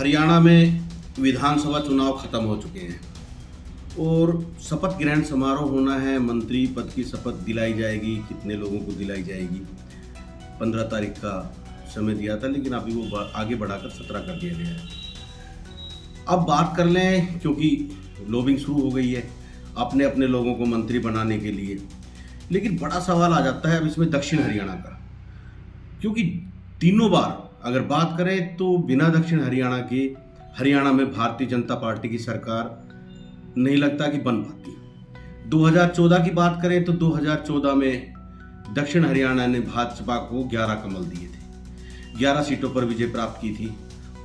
हरियाणा में विधानसभा चुनाव खत्म हो चुके हैं और शपथ ग्रहण समारोह होना है। मंत्री पद की शपथ दिलाई जाएगी। कितने लोगों को दिलाई जाएगी 15 तारीख का समय दिया था, लेकिन अभी वो आगे बढ़ाकर 17 कर दिया गया है। अब बात कर लें, क्योंकि लॉबिंग शुरू हो गई है अपने अपने लोगों को मंत्री बनाने के लिए। लेकिन बड़ा सवाल आ जाता है अब इसमें दक्षिण हरियाणा का, क्योंकि तीनों बार अगर बात करें तो बिना दक्षिण हरियाणा के हरियाणा में भारतीय जनता पार्टी की सरकार नहीं लगता कि बन पाती। 2014 की बात करें तो 2014 में दक्षिण हरियाणा ने भाजपा को 11 कमल दिए थे, 11 सीटों पर विजय प्राप्त की थी।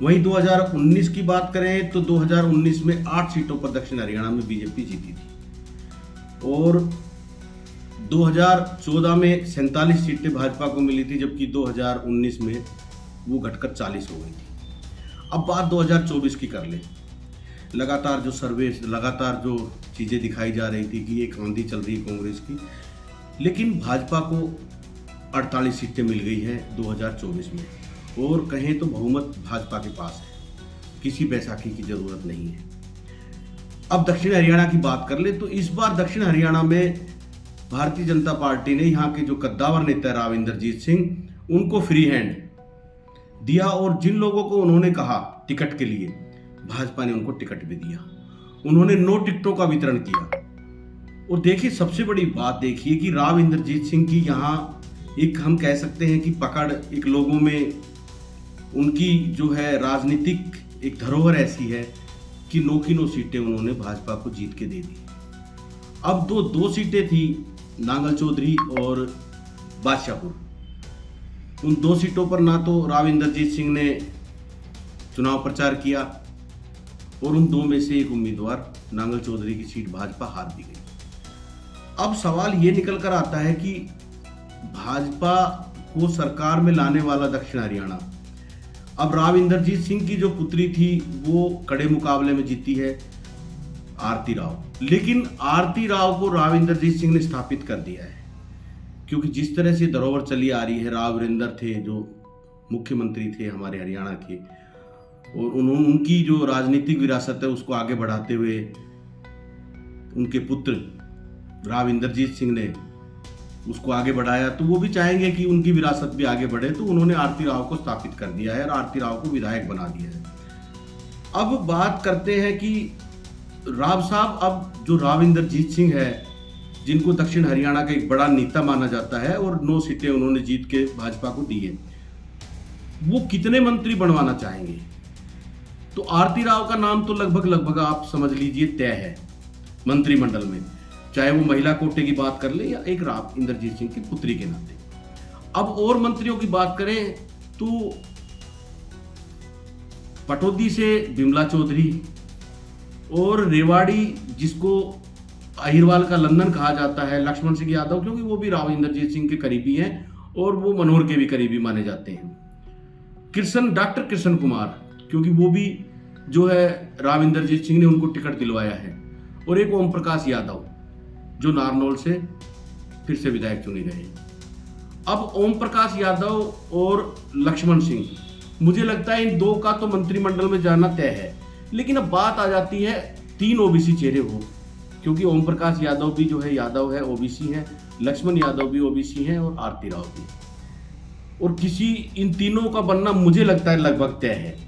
वहीं 2019 की बात करें तो 2019 में 8 सीटों पर दक्षिण हरियाणा में बीजेपी जीती थी और 2014 में 47 सीटें भाजपा को मिली थी, जबकि 2019 में वो घटकर 40 हो गई थी। अब बात 2024 की कर ले। लगातार जो सर्वे, लगातार जो चीज़ें दिखाई जा रही थी कि एक आंधी चल रही है कांग्रेस की, लेकिन भाजपा को 48 सीटें मिल गई हैं 2024 में और कहें तो बहुमत भाजपा के पास है, किसी बैसाखी की जरूरत नहीं है। अब दक्षिण हरियाणा की बात कर ले तो इस बार दक्षिण हरियाणा में भारतीय जनता पार्टी ने यहाँ के जो कद्दावर नेता राव इंद्रजीत सिंह, उनको फ्री हैंड दिया और जिन लोगों को उन्होंने कहा टिकट के लिए, भाजपा ने उनको टिकट भी दिया। उन्होंने 9 टिकटों का वितरण किया। और देखिए, सबसे बड़ी बात देखिए कि राव इंद्रजीत सिंह की यहाँ एक, हम कह सकते हैं कि पकड़, एक लोगों में उनकी जो है राजनीतिक एक धरोहर ऐसी है कि 9 की 9 सीटें उन्होंने भाजपा को जीत के दे दी। अब दो सीटें थी, नांगल चौधरी और बादशाहपुर। उन 2 सीटों पर ना तो राव इंद्रजीत सिंह ने चुनाव प्रचार किया और उन 2 में से एक उम्मीदवार नांगल चौधरी की सीट भाजपा हार भी गई। अब सवाल ये निकल कर आता है कि भाजपा को सरकार में लाने वाला दक्षिण हरियाणा, अब राव इंद्रजीत सिंह की जो पुत्री थी वो कड़े मुकाबले में जीती है आरती राव, लेकिन आरती राव को राव इंद्रजीत सिंह ने स्थापित कर दिया है। क्योंकि जिस तरह से धरोहर चली आ रही है, राव वीरेंद्र थे जो मुख्यमंत्री थे हमारे हरियाणा के, और उनकी जो राजनीतिक विरासत है उसको आगे बढ़ाते हुए उनके पुत्र राव इंद्रजीत सिंह ने उसको आगे बढ़ाया, तो वो भी चाहेंगे कि उनकी विरासत भी आगे बढ़े, तो उन्होंने आरती राव को स्थापित कर दिया है और आरती राव को विधायक बना दिया है। अब बात करते हैं कि राव साहब, अब जो राव इंद्रजीत सिंह है, जिनको दक्षिण हरियाणा का एक बड़ा नेता माना जाता है और 9 सीटें उन्होंने जीत के भाजपा को दी है, वो कितने मंत्री बनवाना चाहेंगे? तो आरती राव का नाम तो लगभग आप समझ लीजिए तय है मंत्रिमंडल में, चाहे वो महिला कोटे की बात कर ले या एक राव इंद्रजीत सिंह की पुत्री के नाते। अब और मंत्रियों की बात करें तो पटौदी से बिमला चौधरी और रेवाड़ी, जिसको अहिरवाल का लंदन कहा जाता है, लक्ष्मण सिंह यादव, क्योंकि वो भी राव इंद्रजीत सिंह के करीबी हैं और वो मनोहर के भी करीबी माने जाते हैं। डॉक्टर कृष्ण कुमार, क्योंकि वो भी जो है राव इंद्रजीत सिंह ने उनको टिकट दिलवाया है, और एक ओम प्रकाश यादव जो नारनौल से फिर से विधायक चुने गए। अब ओम प्रकाश यादव और लक्ष्मण सिंह, मुझे लगता है इन 2 का तो मंत्रिमंडल में जाना तय है। लेकिन अब बात आ जाती है 3 ओबीसी चेहरे हो, क्योंकि ओम प्रकाश यादव भी जो है यादव है, ओबीसी है, लक्ष्मण यादव भी ओबीसी है और आरती राव भी, और किसी इन तीनों का बनना मुझे लगता है लगभग तय है।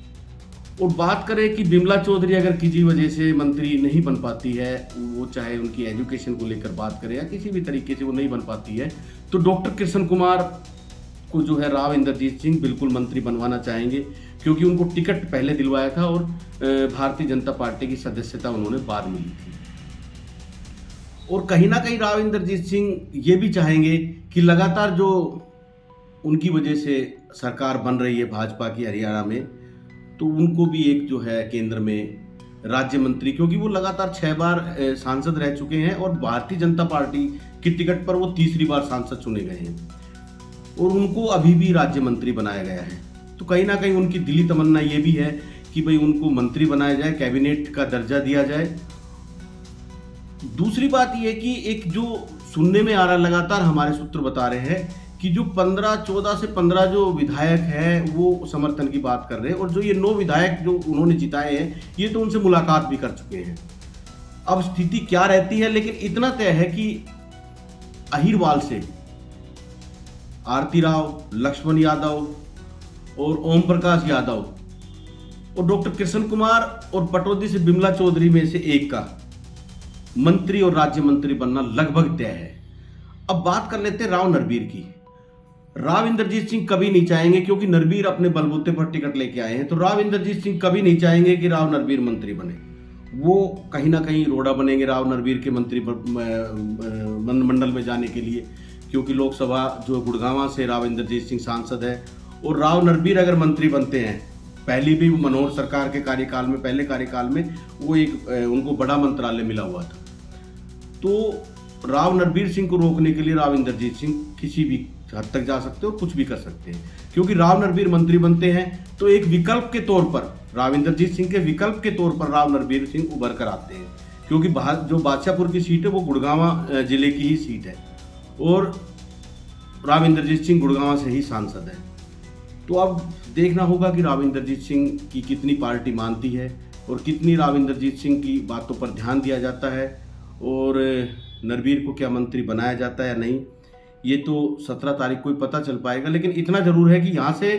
और बात करें कि बिमला चौधरी अगर किसी वजह से मंत्री नहीं बन पाती है, वो चाहे उनकी एजुकेशन को लेकर बात करें या किसी भी तरीके से वो नहीं बन पाती है, तो डॉक्टर कृष्ण कुमार को जो है राव इंद्रजीत सिंह बिल्कुल मंत्री बनवाना चाहेंगे, क्योंकि उनको टिकट पहले दिलवाया था और भारतीय जनता पार्टी की सदस्यता उन्होंने बाद में ली थी। और कहीं ना कहीं राव इंद्रजीत सिंह ये भी चाहेंगे कि लगातार जो उनकी वजह से सरकार बन रही है भाजपा की हरियाणा में, तो उनको भी एक जो है केंद्र में राज्य मंत्री, क्योंकि वो लगातार 6 बार सांसद रह चुके हैं और भारतीय जनता पार्टी की टिकट पर वो तीसरी बार सांसद चुने गए हैं और उनको अभी भी राज्य मंत्री बनाया गया है। तो कहीं ना कहीं उनकी दिली तमन्ना ये भी है कि भाई उनको मंत्री बनाया जाए, कैबिनेट का दर्जा दिया जाए। दूसरी बात यह कि एक जो सुनने में आ रहा, लगातार हमारे सूत्र बता रहे हैं कि जो 14 से 15 जो विधायक हैं वो समर्थन की बात कर रहे हैं, और जो ये 9 विधायक जो उन्होंने जिताए हैं ये तो उनसे मुलाकात भी कर चुके हैं। अब स्थिति क्या रहती है, लेकिन इतना तय है कि अहिरवाल से आरती राव, लक्ष्मण यादव और ओम प्रकाश यादव और डॉक्टर कृष्ण कुमार और पटौदी से बिमला चौधरी में से एक का मंत्री और राज्य मंत्री बनना लगभग तय है। अब बात कर लेते हैं राव नरबीर की। राव इंद्रजीत सिंह कभी नहीं चाहेंगे, क्योंकि नरबीर अपने बलबूते पर टिकट लेके आए हैं, तो राव इंद्रजीत सिंह कभी नहीं चाहेंगे कि राव नरबीर मंत्री बने। वो कहीं ना कहीं रोड़ा बनेंगे राव नरबीर के मंत्री मंडल में जाने के लिए, क्योंकि लोकसभा जो गुड़गांव से राव इंद्रजीत सिंह सांसद है, और राव नरबीर अगर मंत्री बनते हैं, पहली भी मनोहर सरकार के कार्यकाल में, पहले कार्यकाल में वो एक उनको बड़ा मंत्रालय मिला हुआ था, तो राव नरबीर सिंह को रोकने के लिए राव इंद्रजीत सिंह किसी भी हद तक जा सकते हैं और कुछ भी कर सकते हैं। क्योंकि राव नरबीर मंत्री बनते हैं तो एक विकल्प के तौर पर, राव इंद्रजीत सिंह के विकल्प के तौर पर राव नरबीर सिंह उभर कर आते हैं, क्योंकि जो बादशाहपुर की सीट है वो गुड़गांव जिले की ही सीट है, और राव इंद्रजीत सिंह गुड़गांव से ही सांसद है। तो अब देखना होगा कि राव इंद्रजीत सिंह की कितनी पार्टी मानती है और कितनी राव इंद्रजीत सिंह की बातों पर ध्यान दिया जाता है, और नरबीर को क्या मंत्री बनाया जाता है या नहीं, ये तो 17 तारीख को ही पता चल पाएगा। लेकिन इतना जरूर है कि यहाँ से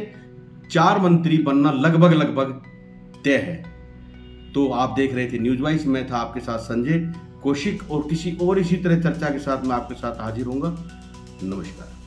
4 मंत्री बनना लगभग तय है। तो आप देख रहे थे न्यूज वाइज, मैं था आपके साथ संजय कौशिक, और किसी और इसी तरह चर्चा के साथ मैं आपके साथ हाजिर होऊंगा। नमस्कार।